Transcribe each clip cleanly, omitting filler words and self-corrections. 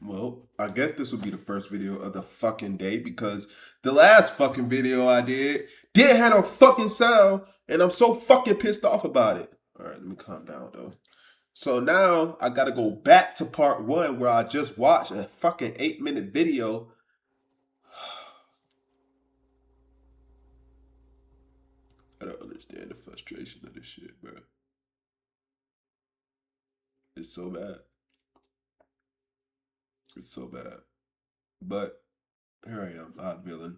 Well, I guess this will be the first video of the fucking day because the last fucking video I didn't have no fucking sound, and I'm so fucking pissed off about it. All right, let me calm down though. So now I gotta go back to part one where I just watched a fucking 8-minute video. I don't understand the frustration of this shit, bro. It's so bad. It's so bad. But here I am, odd villain.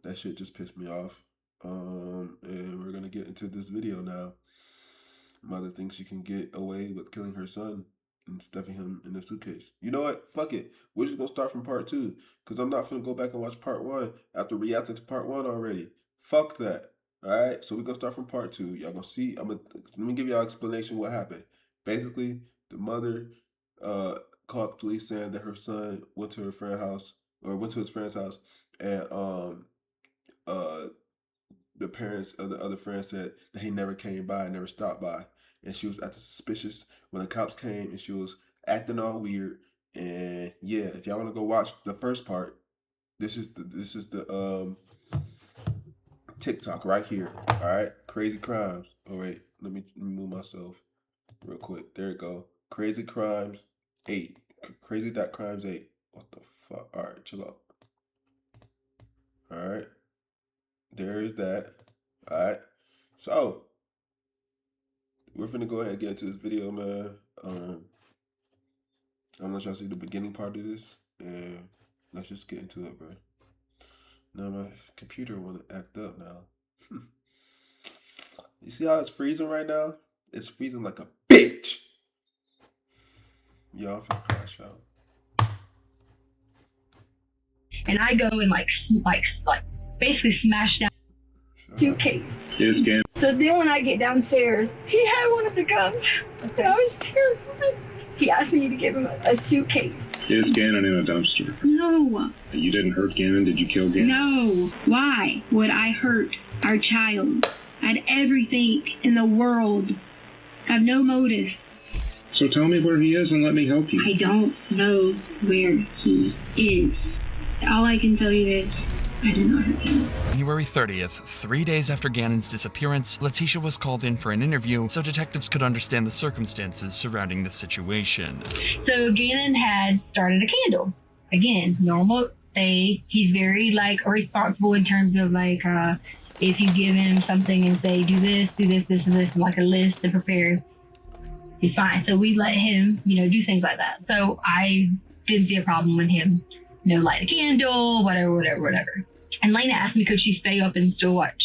That shit just pissed me off. And we're gonna get into this video now. Mother thinks she can get away with killing her son and stuffing him in a suitcase. You know what? Fuck it. We're just gonna start from part two. Cause I'm not gonna go back and watch part one after reacting to part one already. Fuck that. Alright? So we're gonna start from part two. Y'all gonna see. Let me give y'all an explanation what happened. Basically, the mother called the police saying that her son went to her friend's house or went to his friend's house and uh the parents of the other friend said that he never came by, never stopped by, and she was acting suspicious when the cops came, and she was acting all weird. And yeah, if y'all want to go watch the first part, this is the TikTok right here. All right, crazy crimes. Oh wait, let me move myself real quick. There you go. Crazy crimes 8. Crazy.crimes 8. What the fuck? All right, chill out. All right. There is that. Alright. So, we're finna go ahead and get into this video, man. I'm gonna let y'all see the beginning part of this. And let's just get into it, bro. Now my computer wanna act up now. You see how it's freezing right now? It's freezing like a bitch. Y'all finna crash out. And I go and like basically smash down suitcase. Yes, So then when I get downstairs, he had one of the guns. So I was terrified. He asked me to give him a suitcase. Is Gannon in a dumpster? No. You didn't hurt Gannon? Did you kill Gannon? No. Why would I hurt our child? I had everything in the world. I have no motive. So tell me where he is and let me help you. I don't know where he is. All I can tell you is I did not hurt him. January 30th, 3 days after Gannon's disappearance, Letitia was called in for an interview so detectives could understand the circumstances surrounding the situation. So Gannon had started a candle. Again, normal day. He's very responsible in terms of if you give him something and say do this, and like a list to prepare, he's fine. So we let him, do things like that. So I didn't see a problem with him. Light a candle, whatever. And Lena asked me could she stay up and still watch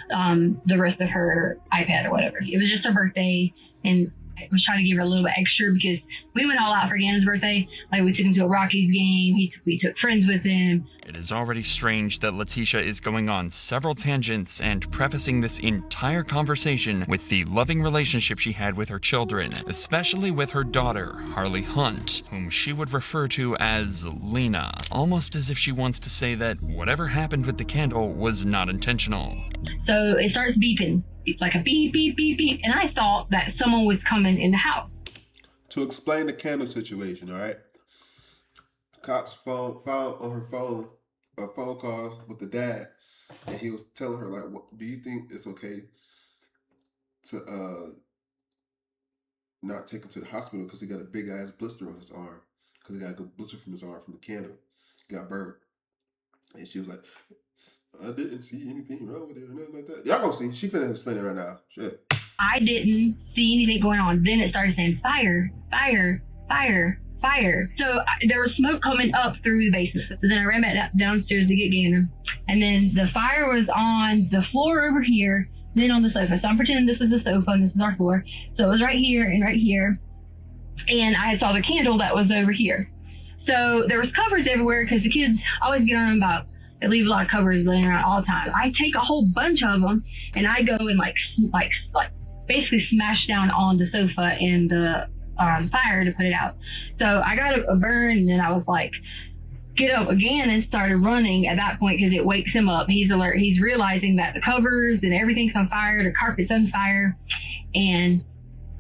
the rest of her iPad or whatever. It was just her birthday, and I was trying to give her a little bit extra because we went all out for Gannon's birthday. Like, we took him to a Rockies game. We took friends with him. It is already strange that Letitia is going on several tangents and prefacing this entire conversation with the loving relationship she had with her children, especially with her daughter, Harley Hunt, whom she would refer to as Lena, almost as if she wants to say that whatever happened with the candle was not intentional. So it starts beeping. It's like a beep, beep, beep, beep. And I thought that someone was coming in the house. To explain the candle situation, all right? Cops found on her phone a phone call with the dad, and he was telling her, like, what, do you think it's okay to not take him to the hospital because he got a big ass blister on his arm, because he got a good blister from his arm from the candle. He got burned. And she was like, I didn't see anything wrong with it or nothing like that. Y'all gonna see. She finna explain it right now. Shit. I didn't see anything going on. Then it started saying fire, fire, fire, fire. So there was smoke coming up through the basement. So then I ran back downstairs to get Gannon. And then the fire was on the floor over here, then on the sofa. So I'm pretending this is the sofa and this is our floor. So it was right here and right here. And I saw the candle that was over here. So there was covers everywhere because the kids always get on them about, they leave a lot of covers laying around all the time. I take a whole bunch of them and I go and like basically smash down on the sofa and the fire to put it out. So I got a burn, and then I was like, get up again, and started running at that point because it wakes him up. He's alert. He's realizing that the covers and everything's on fire, the carpet's on fire, and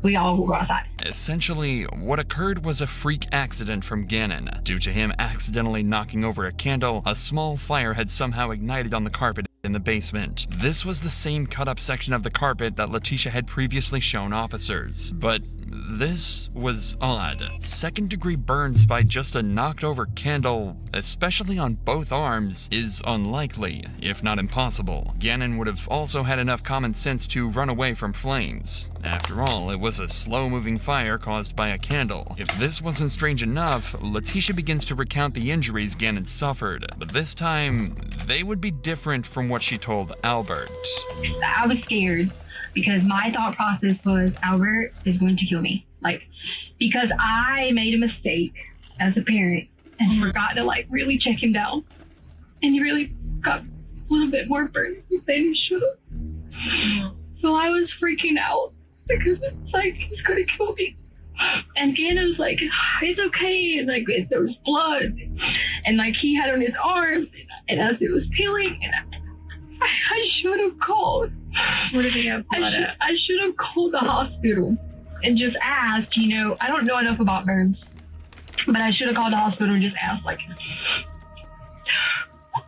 we all go outside. Essentially, what occurred was a freak accident from Gannon. Due to him accidentally knocking over a candle, a small fire had somehow ignited on the carpet in the basement. This was the same cut-up section of the carpet that Letitia had previously shown officers. But this was odd. Second-degree burns by just a knocked-over candle, especially on both arms, is unlikely, if not impossible. Gannon would have also had enough common sense to run away from flames. After all, it was a slow-moving fire caused by a candle. If this wasn't strange enough, Letitia begins to recount the injuries Gannon suffered, but this time, they would be different from what she told Albert. I was scared because my thought process was Albert is going to kill me. Like, because I made a mistake as a parent and forgot to really check him down. And he really got a little bit more burned than he should have. So I was freaking out because it's like, he's going to kill me. And Gannon was like, it's okay. And there was blood. And he had on his arms. And as it was peeling, and I should have called. What did he have blood at? I should have called the hospital and just asked, I don't know enough about burns, but I should have called the hospital and just asked,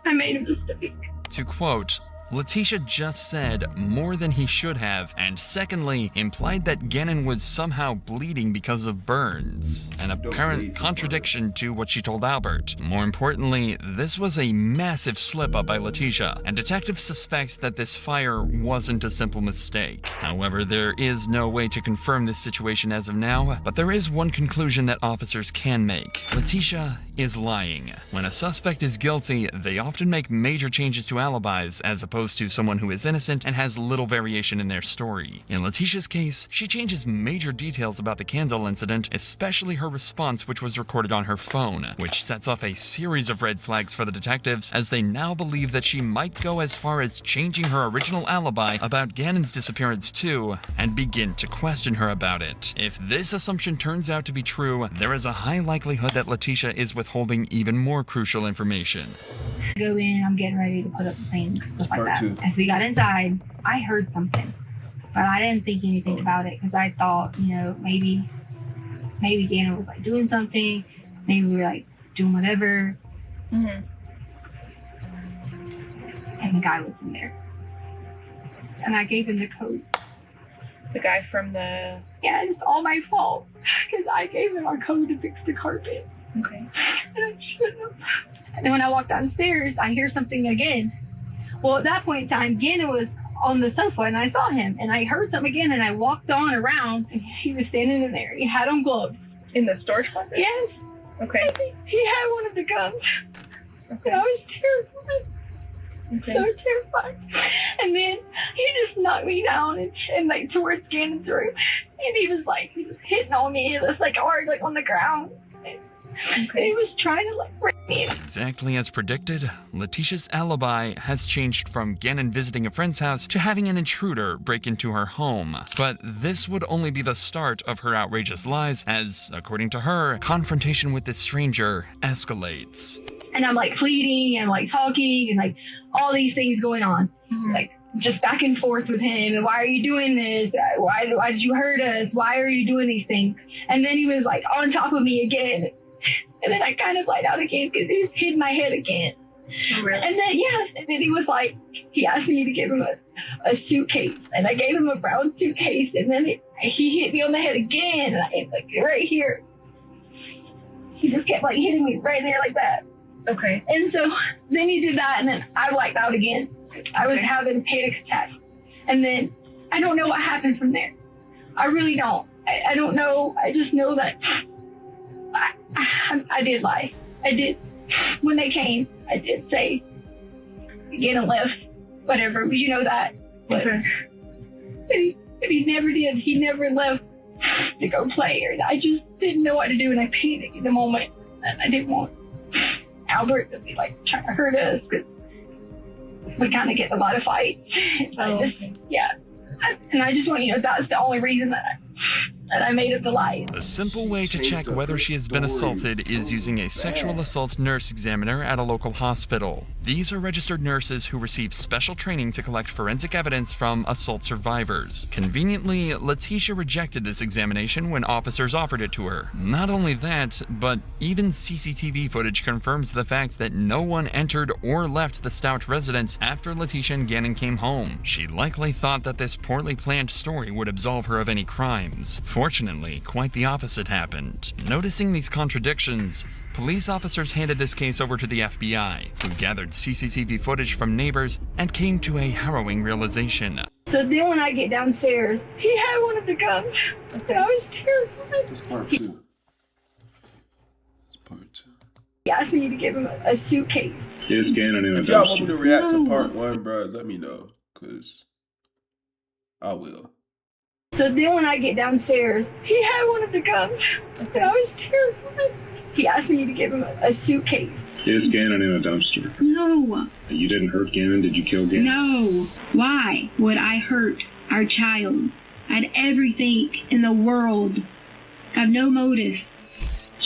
I made a mistake. To quote, Letitia just said more than he should have, and secondly, implied that Gannon was somehow bleeding because of burns, an apparent contradiction to what she told Albert. More importantly, this was a massive slip-up by Letitia, and detectives suspect that this fire wasn't a simple mistake. However, there is no way to confirm this situation as of now, but there is one conclusion that officers can make. Letitia is lying. When a suspect is guilty, they often make major changes to alibis as opposed to someone who is innocent and has little variation in their story. In Letitia's case, she changes major details about the candle incident, especially her response, which was recorded on her phone, which sets off a series of red flags for the detectives as they now believe that she might go as far as changing her original alibi about Gannon's disappearance too, and begin to question her about it. If this assumption turns out to be true, there is a high likelihood that Letitia is withholding even more crucial information. Go in, I'm getting ready to put up the things, stuff like that. Part 2. As we got inside, I heard something, but I didn't think anything about it because I thought, maybe Gannon was doing something, maybe we were doing whatever. Mm-hmm. And the guy was in there, and I gave him the code. The guy from the... Yeah, it's all my fault because I gave him our code to fix the carpet. Okay. And I shouldn't have. And then when I walked downstairs, I hear something again. Well, at that point in time, Gannon was on the sofa, and I saw him, and I heard something again, and I walked on around, and he was standing in there. He had on gloves. In the storage closet? Yes. Okay. He had one of the guns. Okay. And I was terrified. Okay. So terrified. And then he just knocked me down and towards Gannon's room, and he was hitting on me. It was hard, on the ground. And he was trying to break me. Exactly as predicted, Letitia's alibi has changed from Gannon visiting a friend's house to having an intruder break into her home. But this would only be the start of her outrageous lies as, according to her, confrontation with this stranger escalates. And I'm pleading and talking and all these things going on. Mm-hmm. Just back and forth with him. And why are you doing this? Why did you hurt us? Why are you doing these things? And then he was on top of me again. And then I kind of lied out again because he hit my head again. Oh, really? And then, and then he was he asked me to give him a suitcase. And I gave him a brown suitcase. And then he hit me on the head again. And I right here. He just kept hitting me right there like that. Okay. And so then he did that. And then I blacked out again. I was having a panic attack. And then I don't know what happened from there. I really don't. I don't know. I just know that I did lie. I did. When they came, I did say, Gannon left, whatever, but you know that. But, but he never did. He never left to go play. I just didn't know what to do, and I panicked in the moment. And I didn't want Albert to be trying to hurt us because we kind of get a lot of fights. Oh, and I just want that's the only reason that and I made up the lies. A simple way to Changed check up whether her she has been story assaulted is so using a sexual bad. assault nurse examiner at a local hospital. These are registered nurses who receive special training to collect forensic evidence from assault survivors. Conveniently, Letitia rejected this examination when officers offered it to her. Not only that, but even CCTV footage confirms the fact that no one entered or left the Stout residence after Letitia and Gannon came home. She likely thought that this poorly planned story would absolve her of any crimes. Fortunately, quite the opposite happened. Noticing these contradictions, police officers handed this case over to the FBI, who gathered CCTV footage from neighbors and came to a harrowing realization. So then when I get downstairs, he had one of the guns. And I was terrified. That's part 2. That's part 2. He asked me to give him a suitcase. Is Gannon in a If y'all want me to dumpster? react to part 1, bro, let me know, cause I will. So then when I get downstairs, he had one of the guns. And I was terrified. He asked me to give him a suitcase. Is Gannon in a dumpster? No, You didn't hurt Gannon? Did you kill Gannon? no. Why would I hurt our child? I had everything in the world. I have no motive.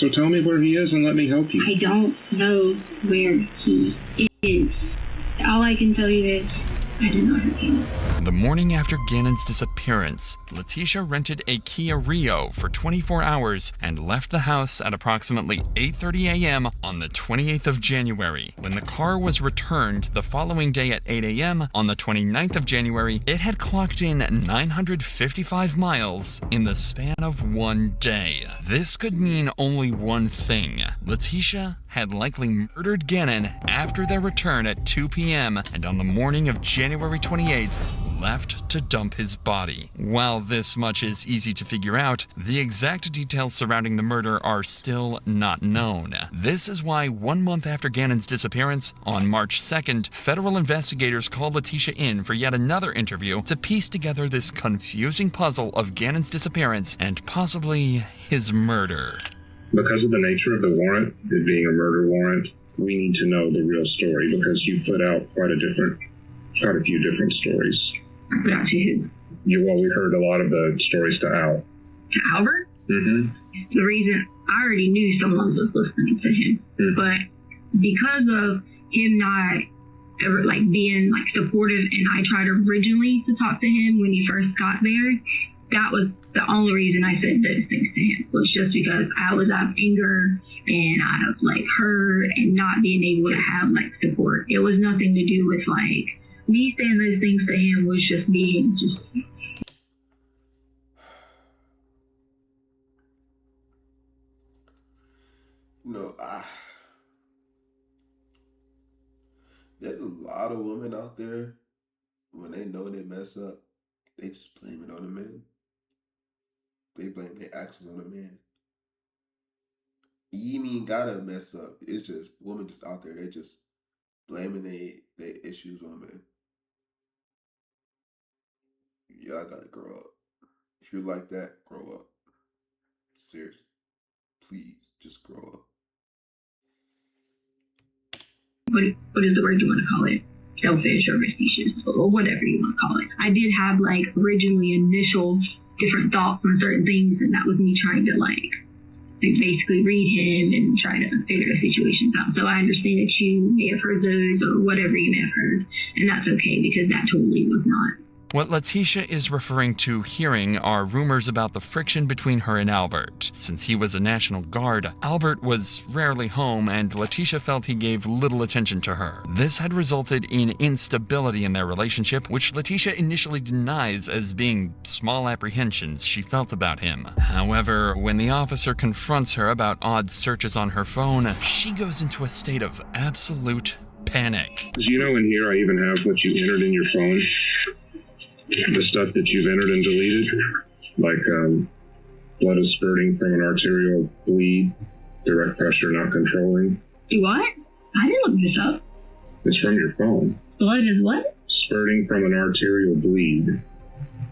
So tell me where he is and let me help you. I don't know where he is. All I can tell you is I did not hurt him. The morning after Gannon's disappearance, Letitia rented a Kia Rio for 24 hours and left the house at approximately 8:30 a.m. on the 28th of January. When the car was returned the following day at 8 a.m. on the 29th of January, it had clocked in 955 miles in the span of one day. This could mean only one thing. Letitia had likely murdered Gannon after their return at 2 p.m. and on the morning of January 28th, left to dump his body. While this much is easy to figure out, the exact details surrounding the murder are still not known. This is why 1 month after Gannon's disappearance, on March 2nd, federal investigators called Letitia in for yet another interview to piece together this confusing puzzle of Gannon's disappearance and possibly his murder. Because of the nature of the warrant, it being a murder warrant, we need to know the real story because you put out quite a few different stories. About to who? We heard a lot of the stories to Al. To Albert? Mm-hmm. The reason I already knew someone was listening to him, but because of him not ever being supportive, and I tried originally to talk to him when he first got there, that was the only reason I said those things to him, was just because I was out of anger and out of hurt and not being able to have support. It was nothing to do with me saying those things to him was just being there's a lot of women out there, when they know they mess up, they just blame it on the man. They blame their actions on the man. You ain't even gotta mess up. It's just women just out there, they just blaming their issues on men. Y'all gotta grow up. If you're like that, grow up. Seriously. Please, just grow up. what is the word you want to call it? Selfish or vicious or whatever you want to call it. I did have originally initial different thoughts on certain things, and that was me trying to basically read him and try to figure the situations out. So I understand that you may have heard those or whatever you may have heard, and that's okay because that totally was not. What Letitia is referring to hearing are rumors about the friction between her and Albert. Since he was a National Guard, Albert was rarely home and Letitia felt he gave little attention to her. This had resulted in instability in their relationship, which Letitia initially denies as being small apprehensions she felt about him. However, when the officer confronts her about odd searches on her phone, she goes into a state of absolute panic. You know, in here I even have what you entered in your phone. The stuff that you've entered and deleted, blood is spurting from an arterial bleed, direct pressure not controlling. Do what? I didn't look this up. It's from your phone. Blood is what? Spurting from an arterial bleed.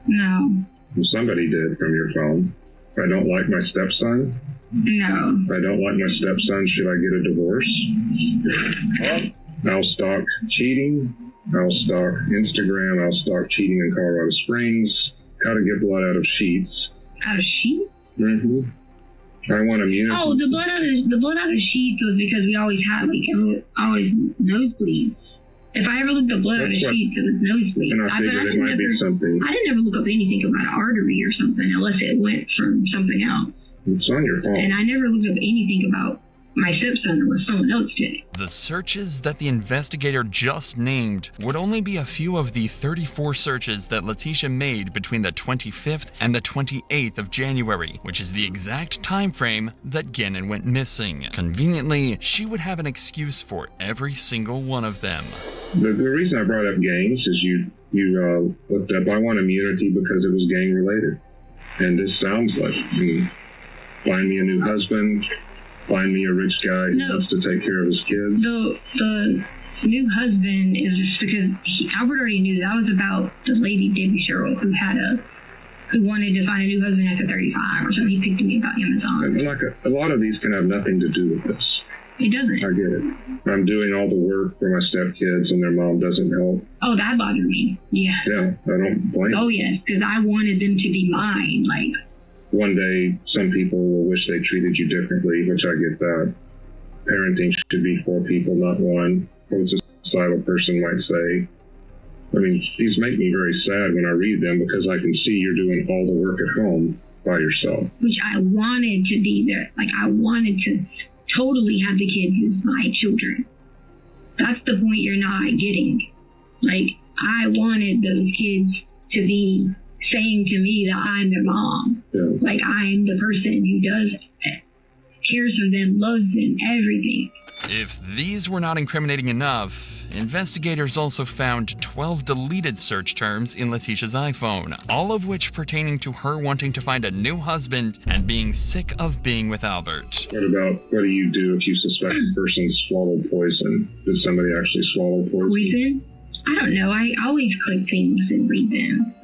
No. Somebody did from your phone. I don't like my stepson. No. I don't like my stepson. Should I get a divorce? I'll stalk cheating. I'll stalk Instagram. I'll stalk cheating in Colorado Springs. How to get blood out of sheets. out of sheets? Mm-hmm. I want immunity. Oh, the blood out of sheets was because we always had always nosebleeds. If I ever looked up blood out of sheets, it was nosebleeds. And I figured it might be something. I didn't ever look up anything about an artery or something unless it went from something else. It's on your fault. And I never looked up anything about my stepson unless someone else did. The searches that the investigator just named would only be a few of the 34 searches that Letitia made between the 25th and the 28th of January, which is the exact time frame that Gannon went missing. Conveniently, she would have an excuse for every single one of them. The reason I brought up gangs is you looked up, I want immunity because it was gang related. And this sounds like find me a new husband, find me a rich guy who wants to take care of his kids. The new husband is just because Albert already knew that was about the lady Debbie Sherrill who wanted to find a new husband after 35 or something. He picked me about Amazon. And like a lot of these can have nothing to do with this. It doesn't. I get it. I'm doing all the work for my stepkids and their mom doesn't help. Oh, that bothered me. Yeah. Yeah, I don't blame Oh, you. yes, because I wanted them to be mine. Like, One day, some people will wish they treated you differently, which I get that. Parenting should be for people, not one. What a societal person might say. I mean, these make me very sad when I read them because I can see you're doing all the work at home by yourself. which I wanted to be there. Like, I wanted to totally have the kids as my children. That's the point you're not getting. Like, I wanted those kids to be saying to me that I'm their mom. Yeah. Like, I'm the person who cares for them, loves them, everything. If these were not incriminating enough, investigators also found 12 deleted search terms in Letitia's iPhone, all of which pertaining to her wanting to find a new husband and being sick of being with Albert. What do you do if you suspect a person swallowed poison? Did somebody actually swallow poison? Poison? I don't know. I always click things and read them.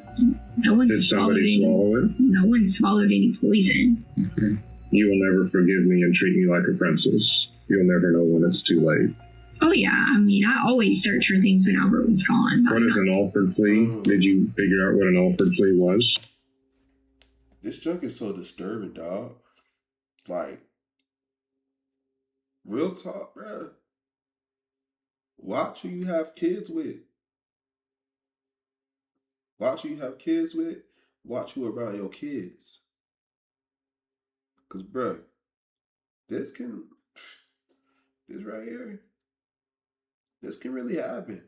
No one Did somebody swallow it? No one swallowed any poison. Okay. You will never forgive me and treat me like a princess. You'll never know when it's too late. Oh, yeah. I mean, I always search for things when Albert was gone. What is an Alford plea? Did you figure out what an Alford plea was? This junk is so disturbing, dog. Like, real talk, bruh. Watch who you have kids with. Watch who you have kids with. Watch who around your kids. Because, bruh, this right here, this can really happen.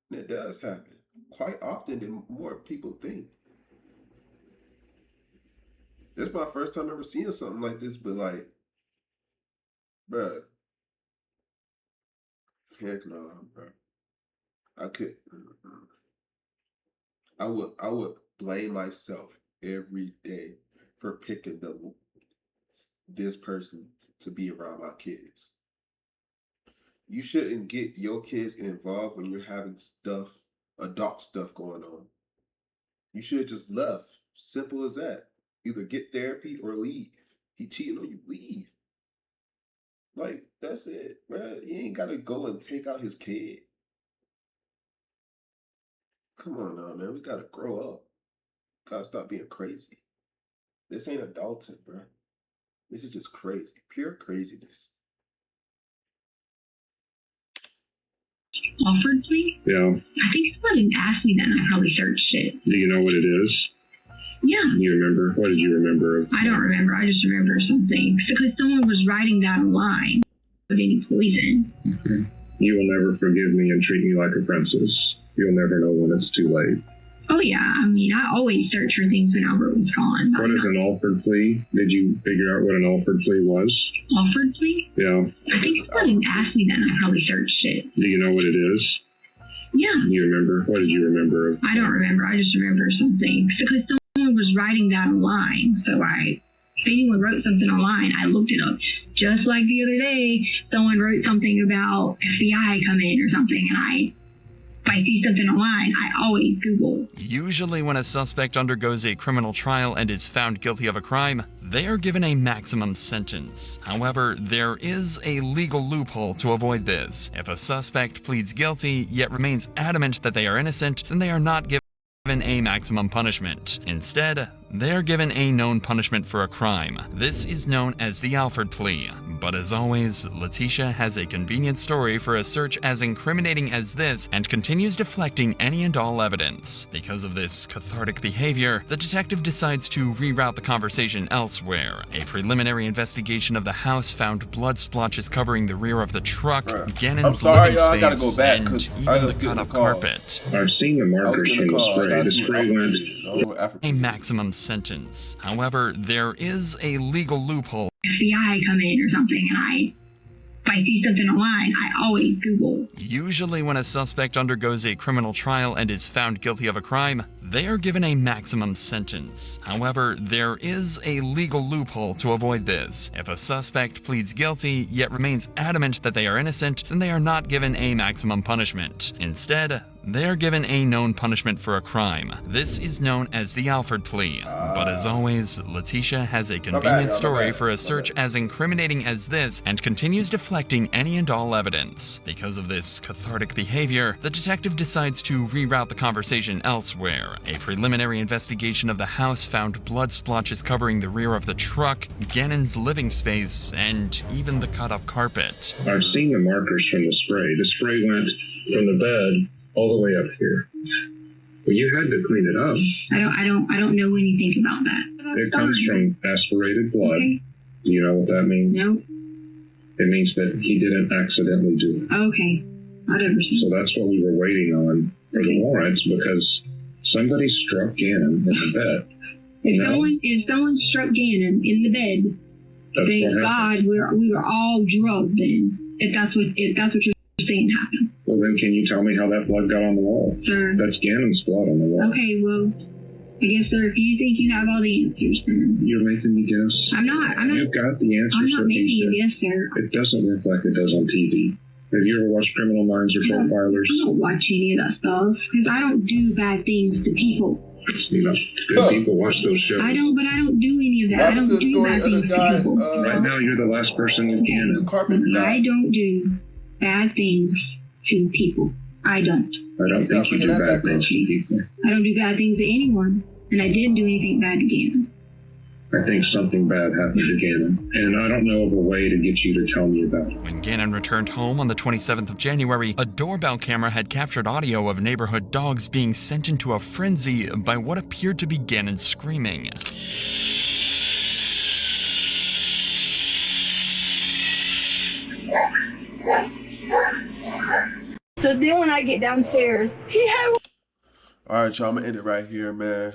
And it does happen. Quite often than more people think. This is my first time ever seeing something like this, but like, bruh. Heck no, bruh. I would blame myself every day for picking this person to be around my kids. You shouldn't get your kids involved when you're having adult stuff going on. You should have just left. Simple as that. Either get therapy or leave. He cheating on you, leave. Like, that's it, man. You ain't gotta go and take out his kid. Come on now, man. We gotta grow up. Gotta stop being crazy. This ain't adulting, bro. This is just crazy. Pure craziness. Alford plea? Yeah. I think somebody asked me that and I probably searched it. Do you know what it is? Yeah. You remember? What did you remember? I don't remember. I just remember something. Because someone was writing that online with any poison. Okay. You will never forgive me and treat me like a princess. You'll never know when it's too late. Oh, yeah. I mean, I always search for things when Albert was gone. What is an Alford plea? Did you figure out what an Alford plea was? Alford plea? Yeah. I think somebody asked me that and I probably searched it. Do you know what it is? Yeah. You remember? What did you remember? I don't remember. I just remember something. Because someone was writing that online. So if anyone wrote something online, I looked it up. Just like the other day, someone wrote something about FBI coming or something, and if I see something online, I always Google. Usually when a suspect undergoes a criminal trial and is found guilty of a crime, they are given a maximum sentence. However, there is a legal loophole to avoid this. If a suspect pleads guilty, yet remains adamant that they are innocent, then they are not given a maximum punishment. Instead, they are given a known punishment for a crime. This is known as the Alford plea. But as always, Letitia has a convenient story for a search as incriminating as this and continues deflecting any and all evidence. Because of this cathartic behavior, the detective decides to reroute the conversation elsewhere. A preliminary investigation of the house found blood splotches covering the rear of the truck, Bruh. Gannon's I'm sorry, living y'all, I space, gotta go back, and 'cause I even the was getting a cut-up call. carpet. I've seen the I was markers getting from a the call. I spray. got The some spray African went. kids. I don't know what African A kids. maximum sentence. However, there is a legal loophole. FBI come in or something, and if I see something online, I always Google. Usually when a suspect undergoes a criminal trial and is found guilty of a crime, they are given a maximum sentence. However, there is a legal loophole to avoid this. If a suspect pleads guilty yet remains adamant that they are innocent, then they are not given a maximum punishment. Instead, they are given a known punishment for a crime. This is known as the Alford plea. But as always, Letitia has a convenient story for a search as incriminating as this and continues deflecting any and all evidence. Because of this cathartic behavior, the detective decides to reroute the conversation elsewhere. A preliminary investigation of the house found blood splotches covering the rear of the truck, Gannon's living space, and even the cut-up carpet. I've seen the markers from the spray. The spray went from the bed all the way up here. Well, you had to clean it up. I don't know anything about that. It comes from aspirated blood. Okay. Do you know what that means? No. It means that he didn't accidentally do it. Okay. Whatever. So that's what we were waiting on for the warrants, because somebody struck Gannon in the bed. If someone struck Gannon in the bed, That's thank what happened. God we were all drugged then. If that's what you're saying happened. Well, then can you tell me how that blood got on the wall? Sir. That's Gannon's blood on the wall. Okay, well, I guess, sir, if you think you have all the answers, then You're making me guess. I'm not. You've got the answers. I'm not that making he you did. guess, sir. It doesn't look like it does on TV. Have you ever watched Criminal Minds or Profilers? I don't watch any of that stuff because I don't do bad things to people. You know, good people watch those shows. I don't do any of that. I Back to don't the do story bad of the things to guy, people. Right now, you're the last person with the Gannon. carpet guy. I don't do bad things to people. I don't. I don't think you do bad things to people. I don't do bad things to anyone, and I didn't do anything bad to Gannon. I think something bad happened to Gannon, and I don't know of a way to get you to tell me about it. When Gannon returned home on the 27th of January, a doorbell camera had captured audio of neighborhood dogs being sent into a frenzy by what appeared to be Gannon screaming. So then when I get downstairs, he had All right, y'all. I'm gonna end it right here, man.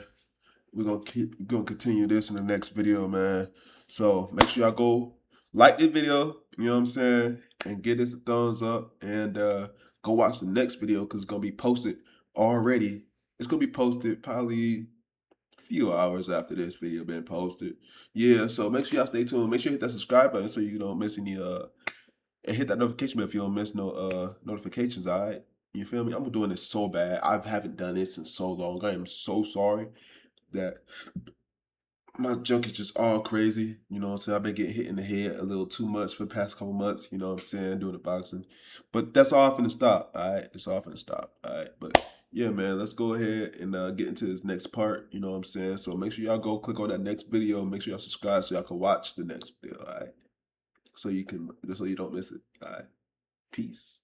We're gonna continue this in the next video, man. So make sure y'all go like this video, you know what I'm saying, and give this a thumbs up, and go watch the next video because it's gonna be posted already. It's gonna be posted probably a few hours after this video been posted. Yeah, so make sure y'all stay tuned. Make sure you hit that subscribe button so you don't miss any and hit that notification bell if you don't miss no notifications, all right? You feel me? I'm doing this so bad. I haven't done this in so long. I am so sorry that my junk is just all crazy. You know what I'm saying? I've been getting hit in the head a little too much for the past couple months, you know what I'm saying, doing the boxing. But that's all finna stop, all right? It's all finna stop, all right? But yeah, man, let's go ahead and get into this next part, you know what I'm saying? So make sure y'all go click on that next video. Make sure y'all subscribe so y'all can watch the next video, all right? So you don't miss it, all right? Peace.